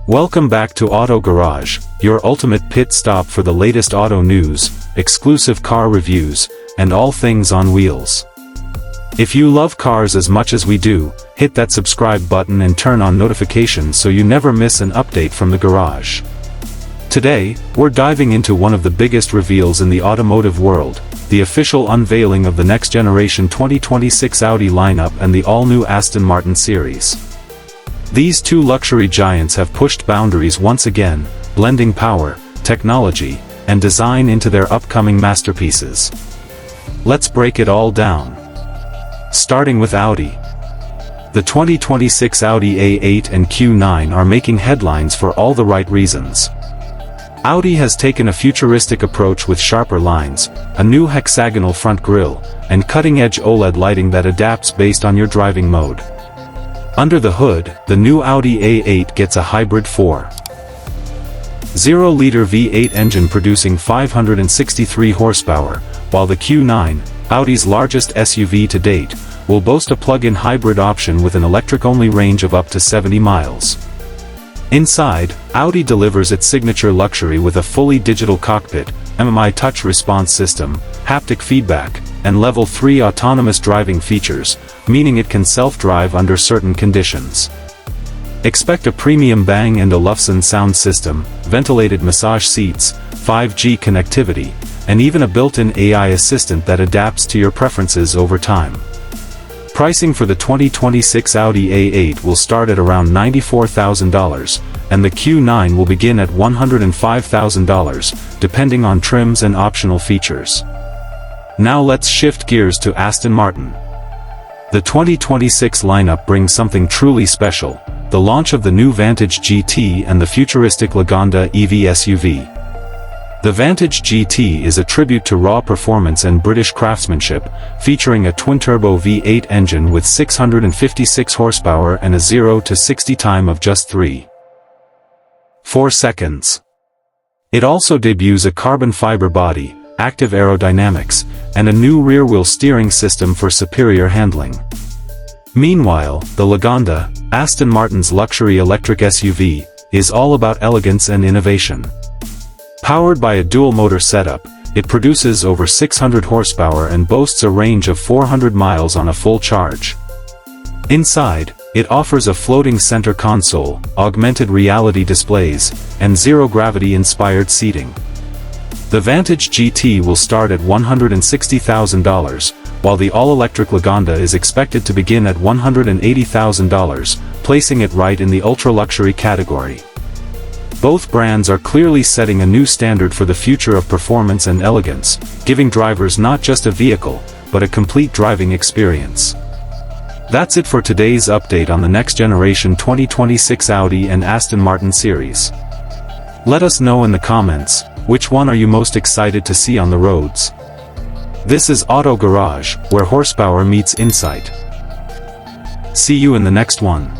Welcome back to Auto Garage, your ultimate pit stop for the latest auto news, exclusive car reviews, and all things on wheels. If you love cars as much as we do, hit that subscribe button and turn on notifications so you never miss an update from the garage. Today, we're diving into one of the biggest reveals in the automotive world, the official unveiling of the next generation 2026 Audi lineup and the all-new Aston Martin series. These two luxury giants have pushed boundaries once again, blending power, technology, and design into their upcoming masterpieces. Let's break it all down. Starting with Audi. The 2026 Audi A8 and Q9 are making headlines for all the right reasons. Audi has taken a futuristic approach with sharper lines, a new hexagonal front grille, and cutting-edge OLED lighting that adapts based on your driving mode. Under the hood, the new Audi A8 gets a hybrid 4.0-liter V8 engine producing 563 horsepower, while the Q9, Audi's largest SUV to date, will boast a plug-in hybrid option with an electric-only range of up to 70 miles. Inside, Audi delivers its signature luxury with a fully digital cockpit, MMI touch response system, haptic feedback, and Level 3 autonomous driving features, meaning it can self-drive under certain conditions. Expect a premium Bang & Olufsen sound system, ventilated massage seats, 5G connectivity, and even a built-in AI assistant that adapts to your preferences over time. Pricing for the 2026 Audi A8 will start at around $94,000, and the Q9 will begin at $105,000, depending on trims and optional features. Now let's shift gears to Aston Martin. The 2026 lineup brings something truly special, the launch of the new Vantage GT and the futuristic Lagonda EV SUV. The Vantage GT is a tribute to raw performance and British craftsmanship, featuring a twin-turbo V8 engine with 656 horsepower and a 0 to 60 time of just 3.4 seconds. It also debuts a carbon fiber body, active aerodynamics, and a new rear-wheel steering system for superior handling. Meanwhile, the Lagonda, Aston Martin's luxury electric SUV, is all about elegance and innovation. Powered by a dual-motor setup, it produces over 600 horsepower and boasts a range of 400 miles on a full charge. Inside, it offers a floating center console, augmented reality displays, and zero-gravity-inspired seating. The Vantage GT will start at $160,000, while the all-electric Lagonda is expected to begin at $180,000, placing it right in the ultra-luxury category. Both brands are clearly setting a new standard for the future of performance and elegance, giving drivers not just a vehicle, but a complete driving experience. That's it for today's update on the next generation 2026 Audi and Aston Martin series. Let us know in the comments, which one are you most excited to see on the roads? This is Auto Garage, where horsepower meets insight. See you in the next one.